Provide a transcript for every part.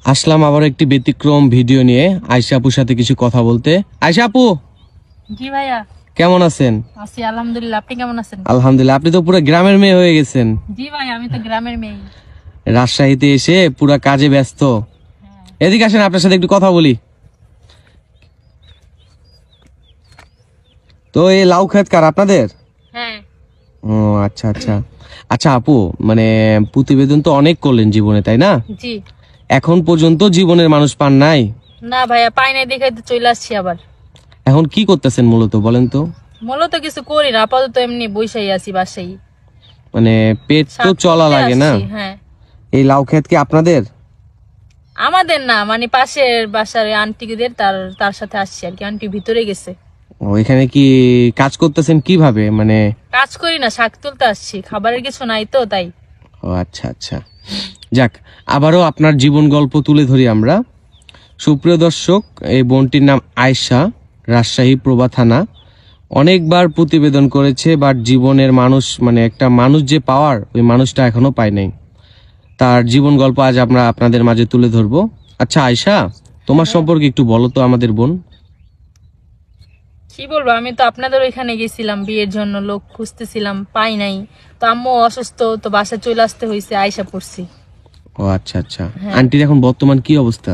আসলাম আবার একটি ব্যতিক্রম ভিডিও নিয়ে আয়শা আপুর সাথে কিছু কথা বলতে। আয়শা আপু, জি ভাইয়া, কেমন আছেন? আছি আলহামদুলিল্লাহ। আপনি কেমন আছেন? আলহামদুলিল্লাহ। আপনি তো পুরো গ্রামের মেয়ে হয়ে গেছেন। জি ভাই, আমি তো গ্রামের মেয়ে। রাজশাহীতে এসে পুরা কাজে ব্যস্ত। এদিকে আসেন, আপনার সাথে একটু কথা বলি। তো এই লাউ ক্ষেত কার আপনাদের? হ্যাঁ। ও আচ্ছা আচ্ছা। আচ্ছা আপু, মানে প্রতিবেদন তো অনেক করলেন জীবনে, তাই না? জি। এখন পর্যন্ত জীবনের মানুষ পান নাই? না ভাইয়া, পাই নাই দেখে তো চলে আসছি আবার। এখন কি করতেছেন মূলত বলেন তো? মূলত কিছু করি না, আপাতত এমনি বইসাই আছি বাসায়। মানে পেট তো চলা লাগে না? হ্যাঁ। এই লাউ ক্ষেত কি আপনাদের? আমাদের না, মানে পাশের বাসার আন্টিদের, তার সাথে আসছি আর কি। আন্টি ভিতরে গেছে। ও, এখানে কি কাজ করতেছেন কিভাবে মানে? কাজ করি না, শাক তুলতে আসছি, খাবারের কিছু নাই তো তাই। ও আচ্ছা আচ্ছা। যাক, আবারও আপনার জীবন গল্প তুলে ধরি আমরা। সুপ্রিয় দর্শক, এই বোনটির নাম আয়শা, রাজশাহী প্রভা থানা। অনেকবার প্রতিবেদন করেছে, বাট জীবনের মানুষ মানে একটা মানুষ যে পাওয়ার, ওই মানুষটা এখনো পায় নাই। তার জীবন গল্প আজ আমরা আপনাদের মাঝে তুলে ধরবো। আচ্ছা আয়শা, তোমার সম্পর্কে একটু বলো তো আমাদের বোন। কি বলবো, আমি তো আপনাদের ওইখানে গেছিলাম বিয়ের জন্য, লোক খুঁজতেছিলাম, পাই নাই। তো আম্মু অসুস্থ, তো বাসায় চলে আসতে হয়েছে, আয়সা পড়ছি। ও আচ্ছা আচ্ছা। আন্টির এখন বর্তমান কি অবস্থা?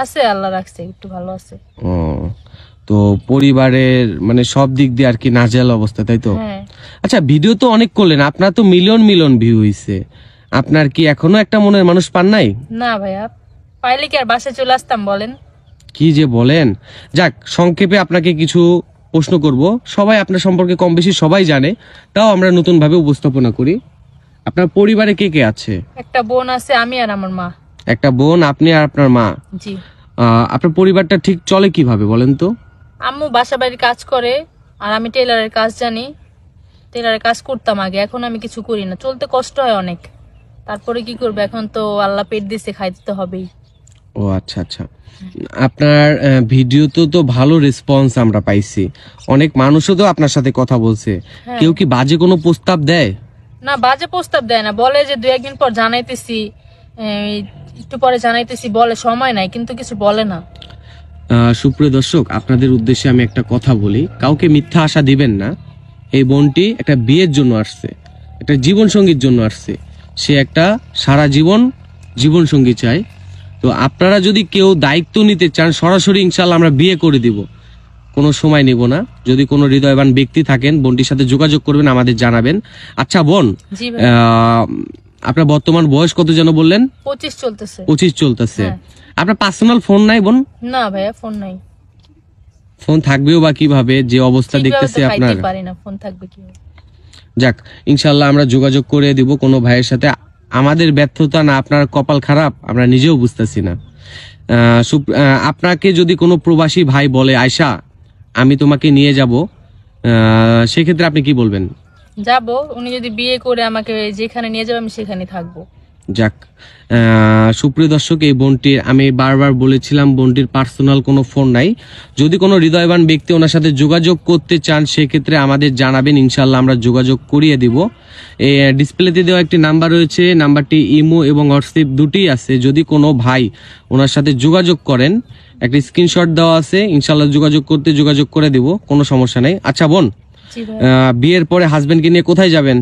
আছে, আল্লাহ রাখছে, একটু ভালো আছে। ও, তো পরিবারের মানে সব দিক দিয়ে আর কি নাজেহাল অবস্থা, তাই তো? হ্যাঁ। আচ্ছা, ভিডিও তো অনেক করলেন, আপনার তো মিলিয়ন মিলিয়ন ভিউ হইছে, আপনার কি এখনো একটা মনের মানুষ পান নাই? না ভাইয়া, পাইলে কি আর বাসায় চলে আসতাম বলেন? কি যে বলেন। যাক, সংক্ষেপে আপনাকে কিছু প্রশ্ন করব। সবাই আপনার সম্পর্কে কম বেশি সবাই জানে, তাও আমরা নতুন ভাবে উপস্থাপনা করি। আপনার পরিবারে কে কে আছে? একটা বোন আছে, আমি আর আমার মা। একটা বোন, আপনি আর আপনার মা। জি। আপনার পরিবারটা ঠিক চলে কিভাবে বলেন তো? আম্মু বাসা বাড়ির কাজ করে, আর আমি টেলারের কাজ জানি। টেলারের কাজ করতাম আগে, এখন আমি কিছু করি না, চলতে কষ্ট হয় অনেক। তারপরে কি করবে, এখন তো আল্লাহ পেট দিছে, খাইতে তো হবেই। ও আচ্ছা আচ্ছা। আপনার ভিডিও তো ভালো রেসপন্স আমরা পাইছি, অনেক মানুষও তো আপনার সাথে কথা বলছে। কেউ কি বাজে কোনো প্রস্তাব দেয়? না, বাজে প্রস্তাব দেয় না, বলে যে 2-1 দিন পর জানাইতেছি, একটু পরে জানাইতেছি বলে, সময় নাই, কিন্তু কিছু বলে না। সুপ্রিয় দর্শক, আপনাদের উদ্দেশ্যে আমি একটা কথা বলি, কাউকে মিথ্যা আশা দিবেন না। এই বোনটি একটা বিয়ের জন্য আসছে, একটা জীবন সঙ্গীর জন্য আসছে। সে একটা সারা জীবন জীবন সঙ্গী চায়। তো আপনারা যদি কেউ দায়িত্ব নিতে চান, সরাসরি ইনশাল্লাহ আমরা বিয়ে করে দিব, কোনো সময় নিব না। যদি কোনো হৃদয়বান ব্যক্তি থাকেন, বোনটির সাথে যোগাযোগ করবেন, আমাদের জানাবেন। আচ্ছা বোন, আপনার বর্তমান বয়স কত যেন বললেন? 25 চলতেছে। 25 চলতেছে। আপনার পার্সোনাল ফোন নাই বোন? না ভাইয়া, ফোন নাই। ফোন থাকবেও বা কিভাবে, যে অবস্থা দেখতেছি আপনার। ফোন থাকবে কি? যাক, ইনশাল্লাহ আমরা যোগাযোগ করে দিব কোনো ভাইয়ের সাথে। আমাদের ব্যর্থতা না আপনার কপাল খারাপ, আমরা নিজেও বুঝতেছি না। আপনাকে যদি কোনো প্রবাসী ভাই বলে, আয়শা আমি তোমাকে নিয়ে যাব, সেক্ষেত্রে আপনি কি বলবেন? যাব, উনি যদি বিয়ে করে আমাকে যেখানে নিয়ে যাবে, আমি সেখানে থাকবো। যাক, সুপ্রিয় দর্শক, এই বোনটির আমি বারবার বলেছিলাম, বোনটির পার্সোনাল কোনো ফোন নাই। যদি কোনো হৃদয়বান ব্যক্তি ওনার সাথে যোগাযোগ করতে চান, সেক্ষেত্রে আমাদের জানাবেন, ইনশাল্লাহ আমরা যোগাযোগ করিয়ে দিব। এই ডিসপ্লেতে দেওয়া একটি নাম্বার রয়েছে, নাম্বারটি ইমো এবং হোয়াটসঅ্যাপ দুটিই আছে। যদি কোনো ভাই ওনার সাথে যোগাযোগ করেন, একটা স্ক্রিনশট দেওয়া আছে, ইনশাল্লাহ যোগাযোগ করে দিব, কোনো সমস্যা নেই। আচ্ছা বোন, বিয়ের পরে হাজবেন্ডকে নিয়ে কোথায় যাবেন?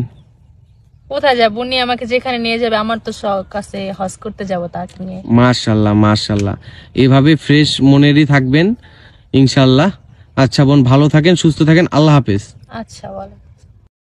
কোথায় যাব, উনি আমাকে যেখানে নিয়ে যাবে, আমার তো শখ আছে হজ করতে যাব তাকে নিয়ে। মাশাআল্লাহ মাশাআল্লাহ, এভাবে ফ্রেশ মনেরই থাকবেন ইনশাআল্লাহ। আচ্ছা বোন, ভালো থাকেন, সুস্থ থাকেন, আল্লাহ হাফেজ। আচ্ছা, বলো।